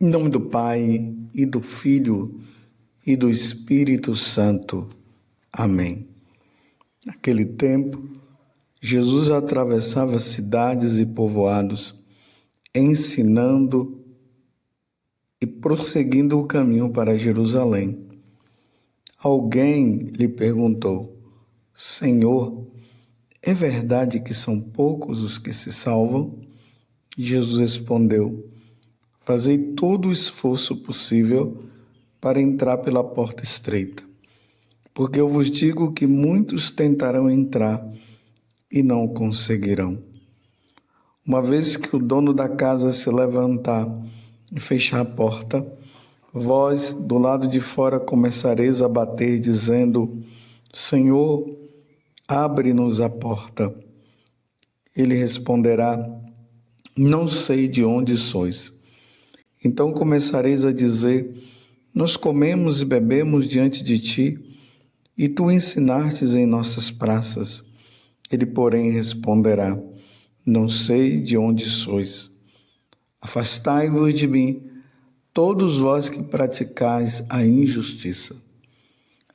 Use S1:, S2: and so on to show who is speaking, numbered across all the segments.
S1: Em nome do Pai, e do Filho, e do Espírito Santo. Amém. Naquele tempo, Jesus atravessava cidades e povoados, ensinando e prosseguindo o caminho para Jerusalém. Alguém lhe perguntou: Senhor, é verdade que são poucos os que se salvam? Jesus respondeu: Fazei todo o esforço possível para entrar pela porta estreita, porque eu vos digo que muitos tentarão entrar e não conseguirão. Uma vez que o dono da casa se levantar e fechar a porta, vós, do lado de fora, começareis a bater, dizendo: Senhor, abre-nos a porta. Ele responderá: Não sei de onde sois. Então começareis a dizer: Nós comemos e bebemos diante de ti, e tu ensinastes em nossas praças. Ele, porém, responderá: Não sei de onde sois. Afastai-vos de mim, todos vós que praticais a injustiça.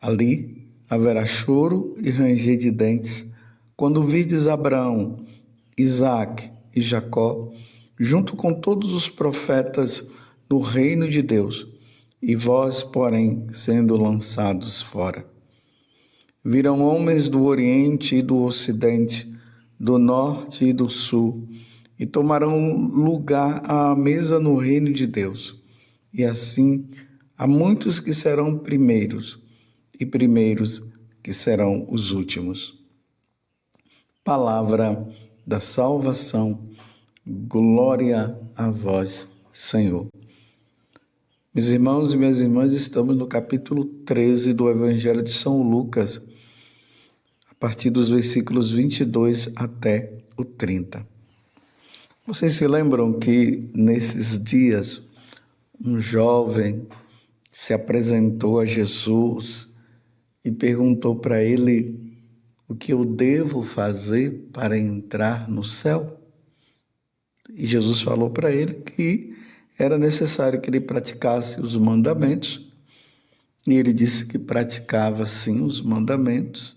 S1: Ali haverá choro e ranger de dentes, quando virdes Abraão, Isaque e Jacó, junto com todos os profetas, no reino de Deus, e vós, porém, sendo lançados fora. Virão homens do Oriente e do Ocidente, do Norte e do Sul, e tomarão lugar à mesa no reino de Deus. E assim, há muitos que serão primeiros, e primeiros que serão os últimos. Palavra da salvação. Glória a vós, Senhor. Meus irmãos e minhas irmãs, estamos no capítulo 13 do Evangelho de São Lucas, a partir dos versículos 22 até o 30. Vocês se lembram que nesses dias um jovem se apresentou a Jesus e perguntou para ele: o que eu devo fazer para entrar no céu? E Jesus falou para ele que era necessário que ele praticasse os mandamentos. E ele disse que praticava sim os mandamentos.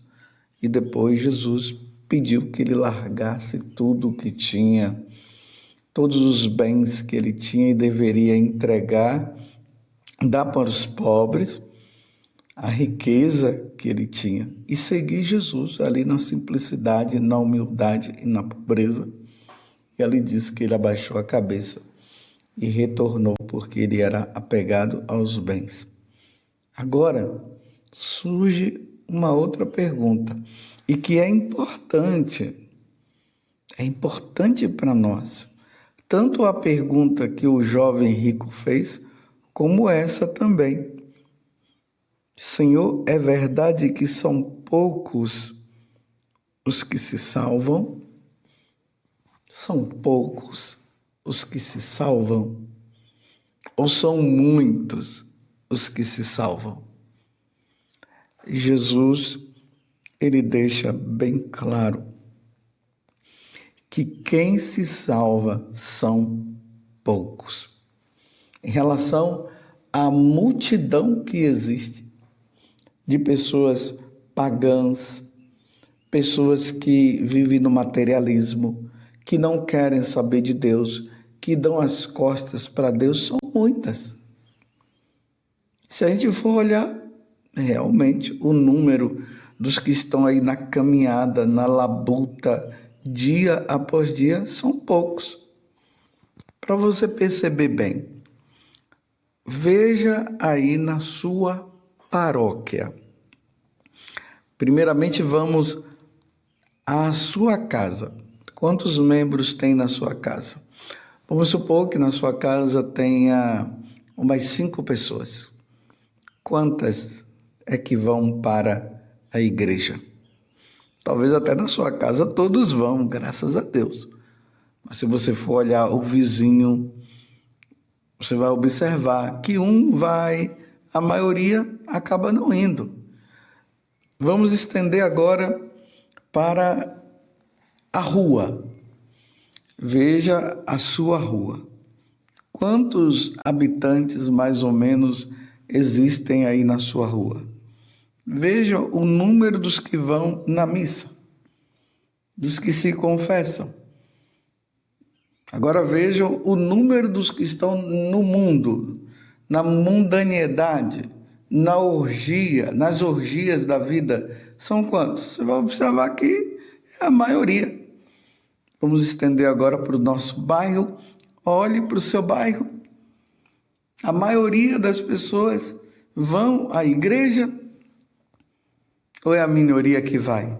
S1: E depois Jesus pediu que ele largasse tudo o que tinha, todos os bens que ele tinha e deveria entregar, dar para os pobres, a riqueza que ele tinha, e seguir Jesus ali na simplicidade, na humildade e na pobreza. E ali diz que ele abaixou a cabeça e retornou, porque ele era apegado aos bens. Agora, surge uma outra pergunta, e que é importante para nós. Tanto a pergunta que o jovem rico fez, como essa também. Senhor, é verdade que são poucos os que se salvam? São poucos os que se salvam? Ou são muitos os que se salvam? Jesus, ele deixa bem claro que quem se salva são poucos. Em relação à multidão que existe de pessoas pagãs, pessoas que vivem no materialismo, que não querem saber de Deus, que dão as costas para Deus, são muitas. Se a gente for olhar, realmente o número dos que estão aí na caminhada, na labuta, dia após dia, são poucos. Para você perceber bem, veja aí na sua paróquia. Primeiramente, vamos à sua casa. Quantos membros tem na sua casa? Vamos supor que na sua casa tenha umas 5 pessoas. Quantas é que vão para a igreja? Talvez até na sua casa todos vão, graças a Deus. Mas se você for olhar o vizinho, você vai observar que um vai, a maioria acaba não indo. Vamos estender agora para a rua. Veja a sua rua. Quantos habitantes, mais ou menos, existem aí na sua rua? Veja o número dos que vão na missa, dos que se confessam. Agora vejam o número dos que estão no mundo, na mundanidade, na orgia, nas orgias da vida. São quantos? Você vai observar que é a maioria. Vamos estender agora para o nosso bairro. Olhe para o seu bairro. A maioria das pessoas vão à igreja ou é a minoria que vai?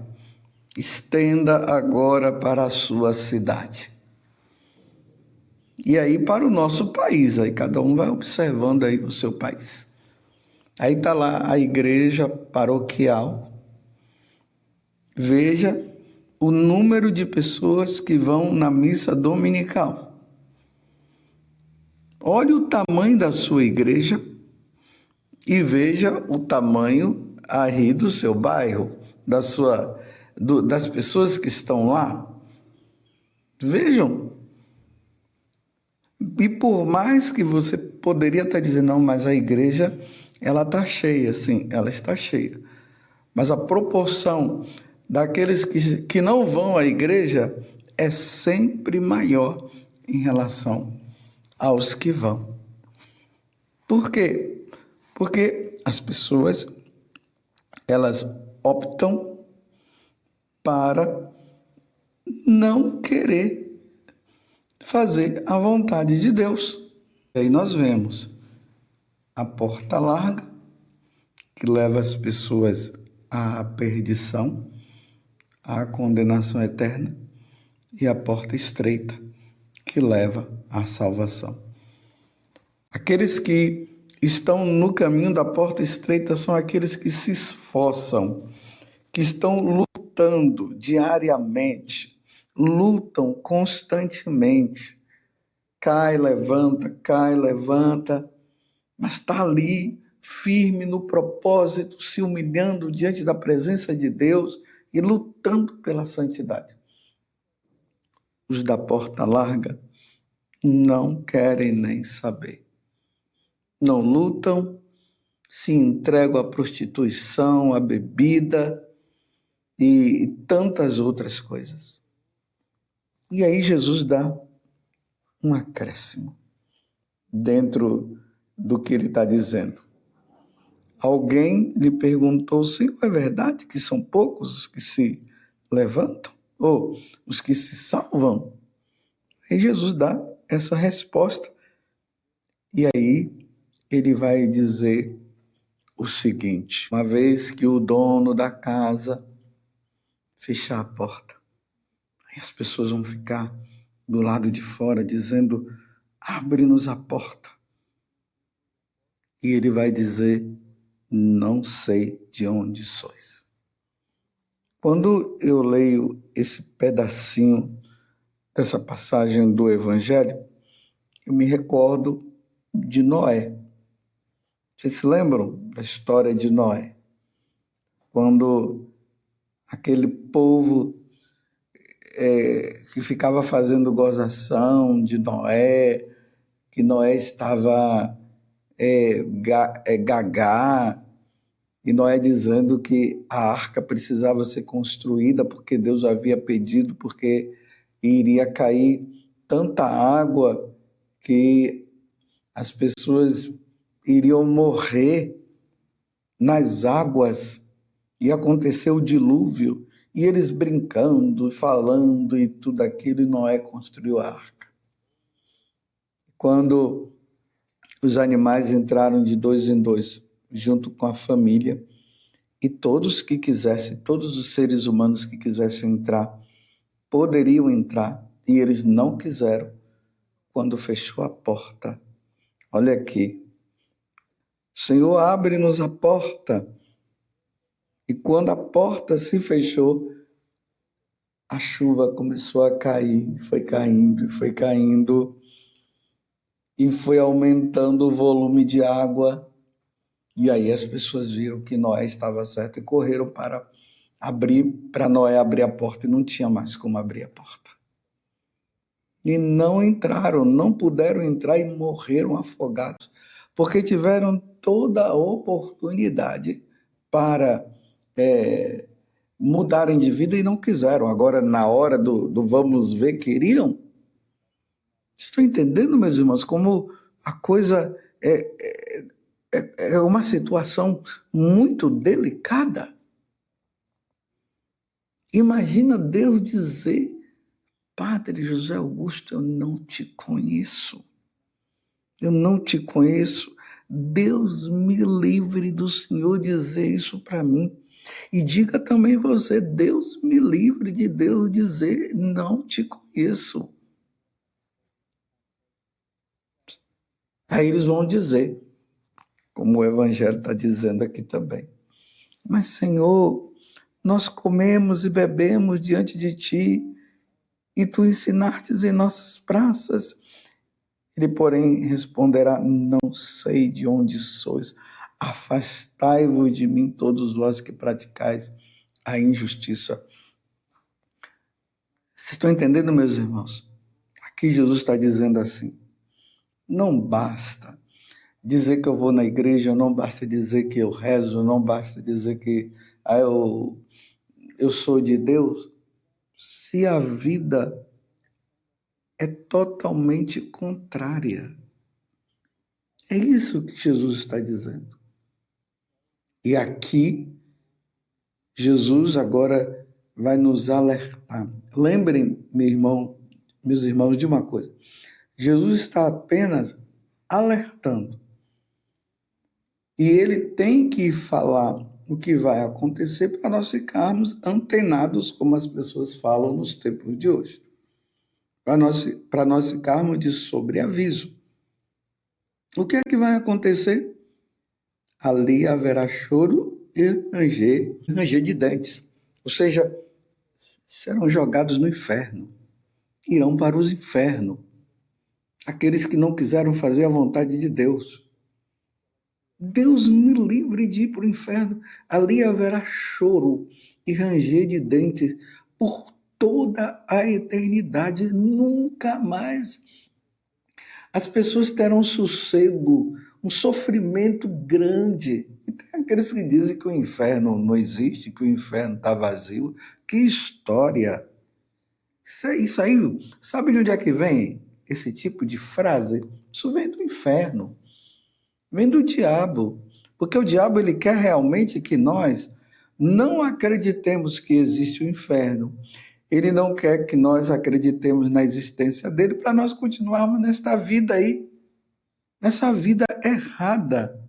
S1: Estenda agora para a sua cidade. E aí para o nosso país, aí cada um vai observando aí o seu país. Aí está lá a igreja paroquial. Veja o número de pessoas que vão na missa dominical. Olhe o tamanho da sua igreja e veja o tamanho aí do seu bairro, das pessoas que estão lá. Vejam. E por mais que você poderia estar dizendo, não, mas a igreja, ela está cheia, sim, ela está cheia. Mas a proporção daqueles que não vão à igreja é sempre maior em relação aos que vão. Por quê? Porque as pessoas, elas optam para não querer fazer a vontade de Deus. E aí nós vemos a porta larga, que leva as pessoas à perdição, à condenação eterna, e a porta estreita, que leva à salvação. Aqueles que estão no caminho da porta estreita são aqueles que se esforçam, que estão lutando diariamente, lutam constantemente. Cai, levanta, mas está ali, firme no propósito, se humilhando diante da presença de Deus e lutando pela santidade. Os da porta larga não querem nem saber. Não lutam, se entregam à prostituição, à bebida e tantas outras coisas. E aí Jesus dá um acréscimo dentro do que ele está dizendo. Alguém lhe perguntou, Senhor, é verdade que são poucos os que se levantam? Ou os que se salvam? E Jesus dá essa resposta. E aí ele vai dizer o seguinte: uma vez que o dono da casa fechar a porta, aí as pessoas vão ficar do lado de fora dizendo, abre-nos a porta. E ele vai dizer, não sei de onde sois. Quando eu leio esse pedacinho dessa passagem do Evangelho, eu me recordo de Noé. Vocês se lembram da história de Noé? Quando aquele povo que ficava fazendo gozação de Noé, que Noé estava gagá, e Noé dizendo que a arca precisava ser construída porque Deus havia pedido, porque iria cair tanta água que as pessoas iriam morrer nas águas, e aconteceu o dilúvio, e eles brincando, falando e tudo aquilo, e Noé construiu a arca. Quando os animais entraram de 2 em 2, junto com a família, e todos que quisessem, todos os seres humanos que quisessem entrar, poderiam entrar, e eles não quiseram, quando fechou a porta. Olha aqui, Senhor, abre-nos a porta. E quando a porta se fechou, a chuva começou a cair, foi caindo, e foi aumentando o volume de água. E aí as pessoas viram que Noé estava certo e correram para Noé abrir a porta, e não tinha mais como abrir a porta. e não entraram, não puderam entrar e morreram afogados, porque tiveram toda a oportunidade para mudarem de vida e não quiseram. Agora, na hora do vamos ver, queriam. Estão entendendo, meus irmãos, como a coisa é uma situação muito delicada? Imagina Deus dizer: Padre José Augusto, eu não te conheço. Eu não te conheço. Deus me livre do Senhor dizer isso para mim. E diga também você: Deus me livre de Deus dizer: não te conheço. Aí eles vão dizer, como o Evangelho está dizendo aqui também: mas Senhor, nós comemos e bebemos diante de ti, e tu ensinastes em nossas praças. Ele, porém, responderá: não sei de onde sois. Afastai-vos de mim, todos vós que praticais a injustiça. Vocês estão entendendo, meus irmãos? Aqui Jesus está dizendo assim: não basta dizer que eu vou na igreja, não basta dizer que eu rezo, não basta dizer que eu sou de Deus, se a vida é totalmente contrária. É isso que Jesus está dizendo. E aqui, Jesus agora vai nos alertar. Lembrem, meus irmãos, de uma coisa. Jesus está apenas alertando. E ele tem que falar o que vai acontecer para nós ficarmos antenados, como as pessoas falam nos tempos de hoje. Para nós ficarmos de sobreaviso. O que é que vai acontecer? Ali haverá choro e ranger de dentes. Ou seja, serão jogados no inferno. Irão para os infernos. Aqueles que não quiseram fazer a vontade de Deus. Deus me livre de ir para o inferno. Ali haverá choro e ranger de dentes por toda a eternidade. Nunca mais as pessoas terão sossego, um sofrimento grande. E tem aqueles que dizem que o inferno não existe, que o inferno está vazio. Que história! Isso aí, sabe de onde é que vem esse tipo de frase? Isso vem do inferno. Vem do diabo, porque o diabo ele quer realmente que nós não acreditemos que existe o inferno. Ele não quer que nós acreditemos na existência dele para nós continuarmos nesta vida aí, nessa vida errada.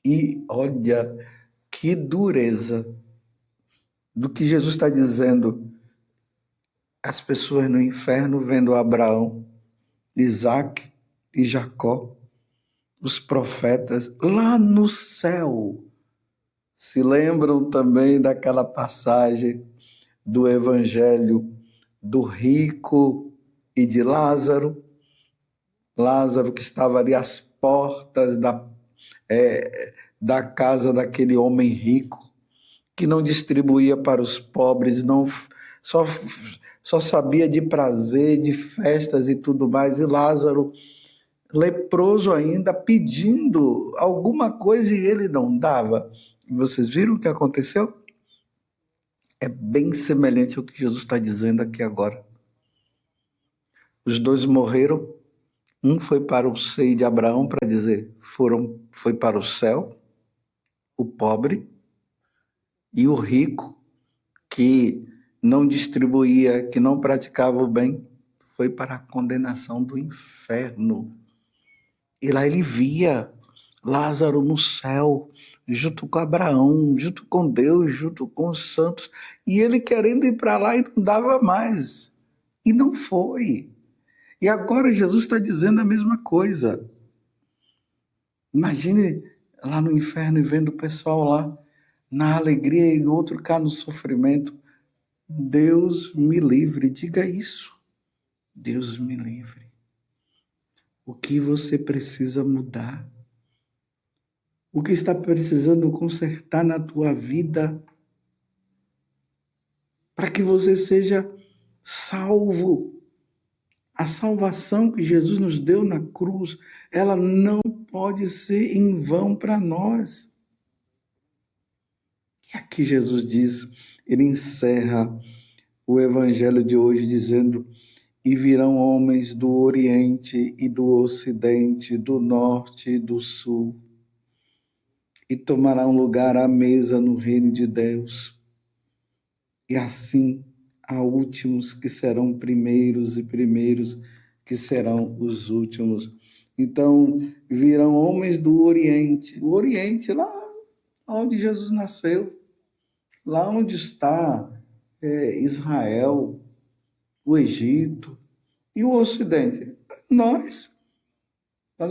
S1: E olha que dureza do que Jesus está dizendo. As pessoas no inferno vendo Abraão, Isaac e Jacó, os profetas lá no céu. Se lembram também daquela passagem do Evangelho do rico e de Lázaro? Lázaro que estava ali às portas da casa daquele homem rico, que não distribuía para os pobres, não só sabia de prazer, de festas e tudo mais, e Lázaro leproso ainda, pedindo alguma coisa e ele não dava. Vocês viram o que aconteceu? É bem semelhante ao que Jesus está dizendo aqui agora. Os dois morreram, um foi para o seio de Abraão, para dizer, foi para o céu, o pobre, e o rico, que não distribuía, que não praticava o bem, foi para a condenação do inferno. E lá ele via Lázaro no céu, junto com Abraão, junto com Deus, junto com os santos, e ele querendo ir para lá e não dava mais. E não foi. E agora Jesus está dizendo a mesma coisa. Imagine lá no inferno e vendo o pessoal lá na alegria e o outro cá no sofrimento. Deus me livre, diga isso. Deus me livre. O que você precisa mudar? O que está precisando consertar na tua vida para que você seja salvo? A salvação que Jesus nos deu na cruz, ela não pode ser em vão para nós. E aqui Jesus diz, ele encerra o evangelho de hoje dizendo: e virão homens do Oriente e do Ocidente, do Norte e do Sul, e tomarão lugar à mesa no reino de Deus. E assim há últimos que serão primeiros e primeiros que serão os últimos. Então virão homens do Oriente, o Oriente lá onde Jesus nasceu, lá onde está Israel, o Egito e o Ocidente. Nós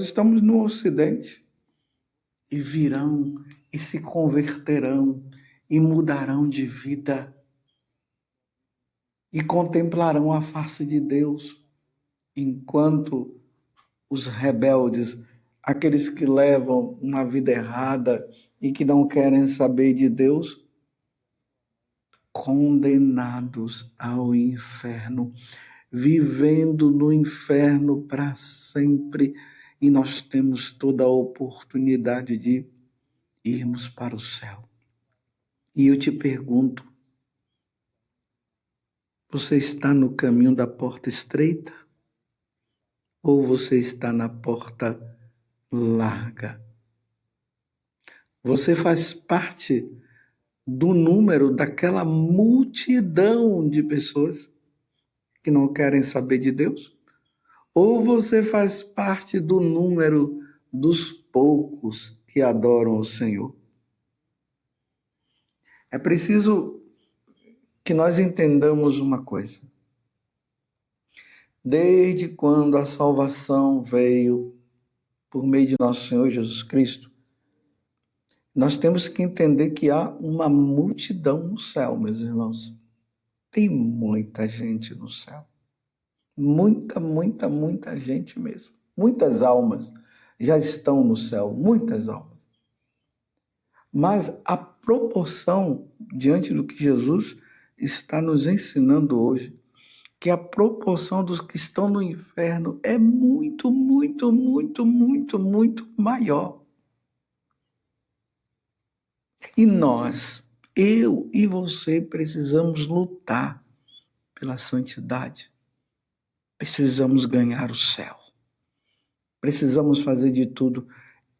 S1: estamos no Ocidente. E virão e se converterão e mudarão de vida e contemplarão a face de Deus, enquanto os rebeldes, aqueles que levam uma vida errada e que não querem saber de Deus, condenados ao inferno, vivendo no inferno para sempre, e nós temos toda a oportunidade de irmos para o céu. E eu te pergunto, você está no caminho da porta estreita ou você está na porta larga? Você faz parte do número daquela multidão de pessoas que não querem saber de Deus? Ou você faz parte do número dos poucos que adoram o Senhor? É preciso que nós entendamos uma coisa. Desde quando a salvação veio por meio de nosso Senhor Jesus Cristo, nós temos que entender que há uma multidão no céu, meus irmãos. Tem muita gente no céu. Muita, muita, muita gente mesmo. Muitas almas já estão no céu, muitas almas. Mas a proporção, diante do que Jesus está nos ensinando hoje, que a proporção dos que estão no inferno é muito, muito, muito, muito, muito maior. E nós, eu e você, precisamos lutar pela santidade. Precisamos ganhar o céu. Precisamos fazer de tudo.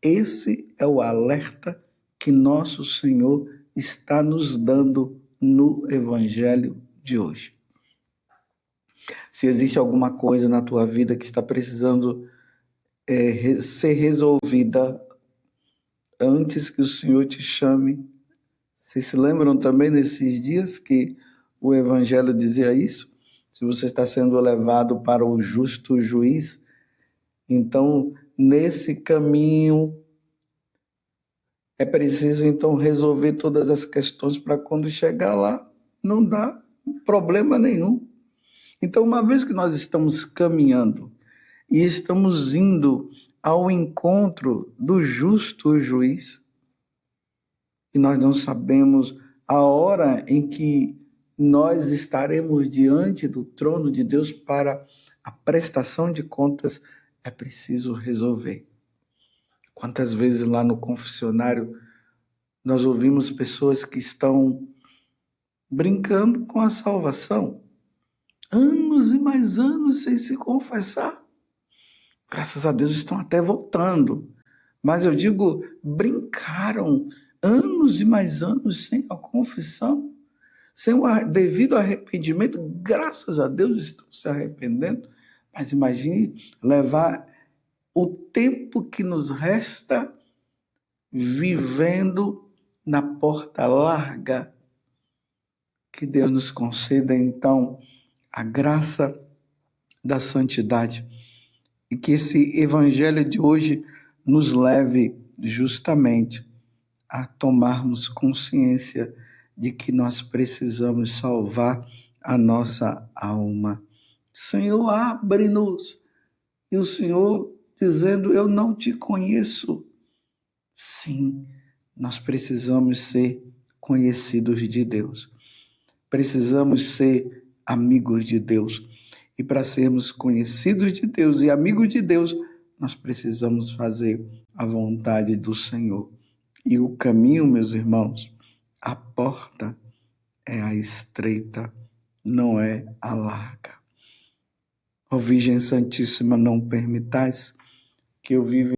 S1: Esse é o alerta que nosso Senhor está nos dando no Evangelho de hoje. Se existe alguma coisa na tua vida que está precisando ser resolvida antes que o Senhor te chame, vocês se lembram também nesses dias que o Evangelho dizia isso? Se você está sendo levado para o justo juiz, então nesse caminho é preciso então resolver todas as questões para quando chegar lá não dá problema nenhum. Então, uma vez que nós estamos caminhando e estamos indo ao encontro do justo juiz, e nós não sabemos a hora em que nós estaremos diante do trono de Deus para a prestação de contas, é preciso resolver. Quantas vezes lá no confessionário nós ouvimos pessoas que estão brincando com a salvação, anos e mais anos sem se confessar. Graças a Deus estão até voltando. Mas eu digo, brincaram anos e mais anos sem a confissão, sem o devido arrependimento. Graças a Deus estão se arrependendo. Mas imagine levar o tempo que nos resta vivendo na porta larga. Que Deus nos conceda, então, a graça da santidade e que esse evangelho de hoje nos leve justamente a tomarmos consciência de que nós precisamos salvar a nossa alma. Senhor, abre-nos. E o Senhor dizendo, eu não te conheço. Sim, nós precisamos ser conhecidos de Deus. Precisamos ser amigos de Deus. E para sermos conhecidos de Deus e amigos de Deus, nós precisamos fazer a vontade do Senhor. E o caminho, meus irmãos, a porta é a estreita, não é a larga. Ó Virgem Santíssima, não permitais que eu viva